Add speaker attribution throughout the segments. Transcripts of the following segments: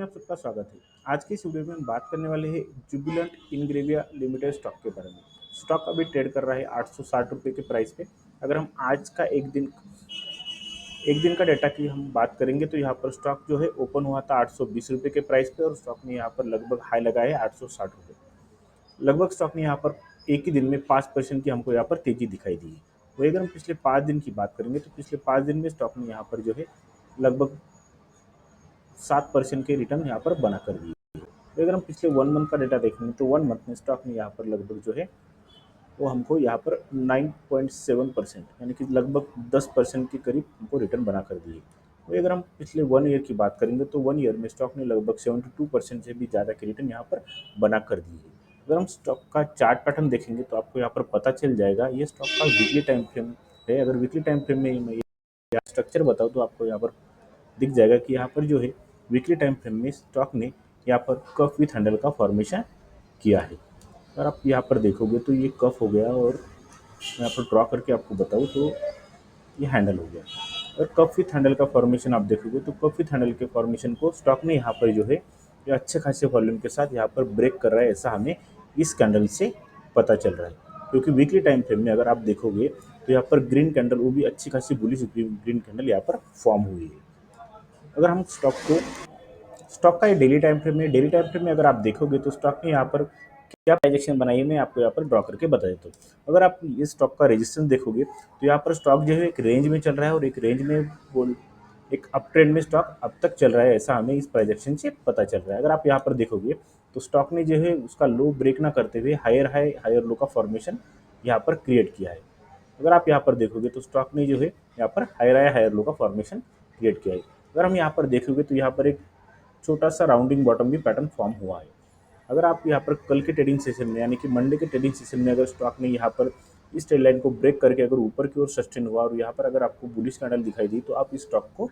Speaker 1: में आप सबका स्वागत है। आज की इस वीडियो में हम बात करने वाले हैं जुबिलेंट इंग्रेविया लिमिटेड स्टॉक के बारे में। स्टॉक अभी ट्रेड कर रहा है 860 रुपये के प्राइस पे। अगर हम आज का एक दिन का डेटा की हम बात करेंगे तो यहाँ पर स्टॉक जो है ओपन हुआ था 820 रुपये के प्राइस पे और स्टॉक ने यहाँ पर लगभग हाई लगाया है 860 रुपये। लगभग स्टॉक ने यहाँ पर एक ही दिन में 5% की हमको यहाँ पर तेजी दिखाई दी है। वही अगर हम पिछले 5 दिन की बात करेंगे तो पिछले 5 दिन में स्टॉक ने यहाँ पर जो है लगभग 7% के रिटर्न यहाँ पर बना कर दिए। तो अगर हम पिछले 1 मंथ का डेटा देखेंगे तो 1 मंथ में स्टॉक ने यहाँ पर लगभग जो है वो हमको यहाँ पर 9.7% यानी कि लगभग 10% के करीब हमको रिटर्न बना कर दिए। वही अगर हम पिछले 1 ईयर की बात करेंगे तो 1 ईयर में स्टॉक ने लगभग 72% से भी ज़्यादा के रिटर्न यहाँ पर बना कर दिए। अगर हम स्टॉक का चार्ट पैटर्न देखेंगे तो आपको यहाँ पर पता चल जाएगा ये स्टॉक का वीकली टाइम फ्रेम है। अगर वीकली टाइम फ्रेम में मैं स्ट्रक्चर बताऊँ तो आपको यहाँ पर दिख जाएगा कि यहाँ पर जो है वीकली टाइम फ्रेम में स्टॉक ने यहाँ पर कफ विथ हैंडल का फॉर्मेशन किया है। अगर आप यहाँ पर देखोगे तो ये कफ हो गया और मैं यहाँ पर ड्रॉ करके आपको बताऊँ तो ये हैंडल हो गया। और कफ विथ हैंडल का फॉर्मेशन आप देखोगे तो कफ विथ हैंडल के फॉर्मेशन को स्टॉक ने यहाँ पर जो है ये अच्छे खासे वॉल्यूम के साथ यहाँ पर ब्रेक कर रहा है, ऐसा हमें इस कैंडल से पता चल रहा है। क्योंकि वीकली टाइम फ्रेम में अगर आप देखोगे तो यहाँ पर ग्रीन कैंडल, वो भी अच्छी खासी बुलिश ग्रीन कैंडल यहाँ पर फॉर्म हुई है। अगर हम स्टॉक का ये डेली टाइम फ्रेम में, डेली टाइम फ्रेम में अगर आप देखोगे तो स्टॉक ने यहाँ पर क्या प्राइजेक्शन बनाई है मैं आपको यहाँ पर ड्रॉ करके बता देता हूँ। अगर आप ये स्टॉक का रेजिस्टेंस देखोगे तो यहाँ पर स्टॉक जो है एक रेंज में चल रहा है और एक रेंज में एक अप ट्रेंड में स्टॉक अब तक चल रहा है, ऐसा हमें इस प्राइजेक्शन से पता चल रहा है। अगर आप यहाँ पर देखोगे तो स्टॉक ने जो है उसका लो ब्रेक ना करते हुए हायर हाई हायर लो का फॉर्मेशन यहाँ पर क्रिएट किया है। अगर आप यहाँ पर देखोगे तो स्टॉक ने जो है यहाँ पर हायर हाई हायर लो का फॉर्मेशन क्रिएट किया है। अगर हम यहाँ पर देखोगे तो यहाँ पर एक छोटा सा राउंडिंग बॉटम भी पैटर्न फॉर्म हुआ है। अगर आप यहाँ पर कल के ट्रेडिंग सेशन में यानी कि मंडे के ट्रेडिंग सेशन में अगर स्टॉक ने यहाँ पर इस ट्रेड लाइन को ब्रेक करके अगर ऊपर की ओर सस्टेन हुआ और यहाँ पर अगर आपको बुलिश कैंडल दिखाई दी तो आप इस स्टॉक को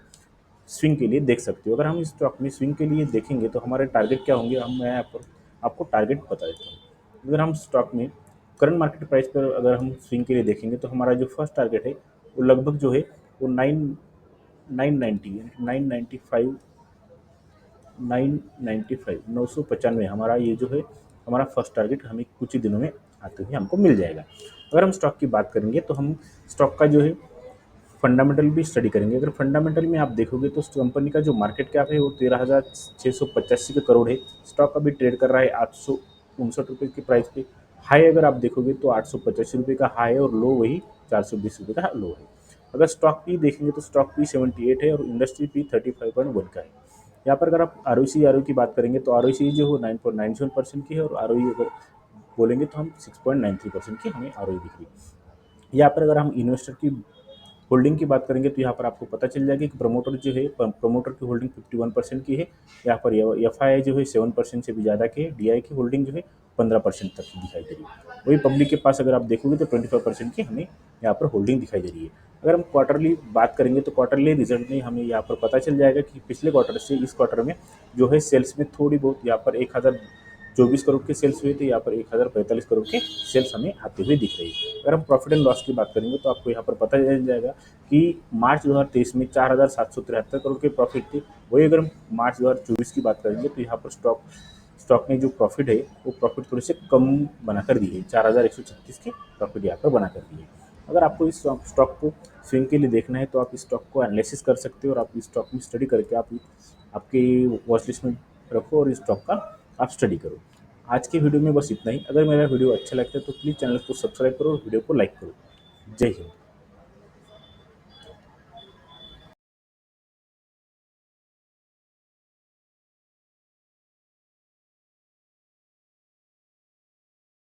Speaker 1: स्विंग के लिए देख सकते हो। अगर हम इस स्टॉक में स्विंग के लिए देखेंगे तो हमारे टारगेट क्या होंगे, मैं यहाँ पर आपको टारगेट बता देता हूँ। अगर हम स्टॉक में करंट मार्केट प्राइस पर अगर हम स्विंग के लिए देखेंगे तो हमारा जो फर्स्ट टारगेट है वो लगभग जो है वो 995 हमारा ये जो है हमारा फर्स्ट टारगेट हमें कुछ ही दिनों में आते हुए हमको मिल जाएगा। अगर हम स्टॉक की बात करेंगे तो हम स्टॉक का जो है फंडामेंटल भी स्टडी करेंगे। अगर फंडामेंटल में आप देखोगे तो कंपनी का जो मार्केट कैप है वो 13,685 करोड़ है। स्टॉक अभी ट्रेड कर रहा है 859 रुपये के प्राइस पे। हाई अगर आप देखोगे तो 885 रुपये का हाई है और लो वही 420 रुपये का लो है। अगर स्टॉक पी देखेंगे तो स्टॉक पी 78 है और इंडस्ट्री पी 35.1 का है। यहाँ पर अगर आप आर की बात करेंगे तो आर जो हो 9.97% की है और आर अगर बोलेंगे तो हम 6.93% की हमें आर दिख रही है। यहाँ पर अगर हम इन्वेस्टर की होल्डिंग की बात करेंगे तो यहाँ पर आपको पता चल जाएगा कि प्रमोटर जो है प्रमोटर की होल्डिंग 51% की है। यहाँ पर एफ जो है 7% से भी ज़्यादा की है। डी की होल्डिंग जो है 15% तक की दिखाई दे रही है। वही पब्लिक के पास अगर आप देखोगे तो 25% की हमें यहाँ पर होल्डिंग दिखाई दे रही है। अगर हम क्वार्टरली बात करेंगे तो क्वार्टरली रिजल्ट में हमें यहाँ पर पता चल जाएगा कि पिछले क्वार्टर से इस क्वार्टर में जो है सेल्स में थोड़ी बहुत यहाँ पर 1024 करोड़ के सेल्स हुए थे, यहाँ पर 1045 करोड़ के सेल्स हमें आते हुए दिख रही है। अगर हम प्रॉफिट एंड लॉस की बात करेंगे तो आपको यहाँ पर पता चल जाएगा कि मार्च 2023 में 4,773 करोड़ के प्रॉफिट थे। वही अगर हम मार्च 2024 की बात करेंगे तो यहाँ पर स्टॉक ने जो प्रॉफिट है वो प्रॉफिट थोड़े से कम बनाकर दिए है, 4,136 के प्रॉफिट यहाँ पर बनाकर दिए। अगर आपको इस स्टॉक को स्विंग के लिए देखना है तो आप इस स्टॉक को एनालिसिस कर सकते हो और आप इस स्टॉक में स्टडी करके आप आपके वॉच लिस्ट में रखो और इस स्टॉक का आप स्टडी करो। आज की वीडियो में बस इतना ही। अगर मेरा वीडियो अच्छा लगता है तो प्लीज़ चैनल को सब्सक्राइब करो और वीडियो को लाइक करो। जय हिंद।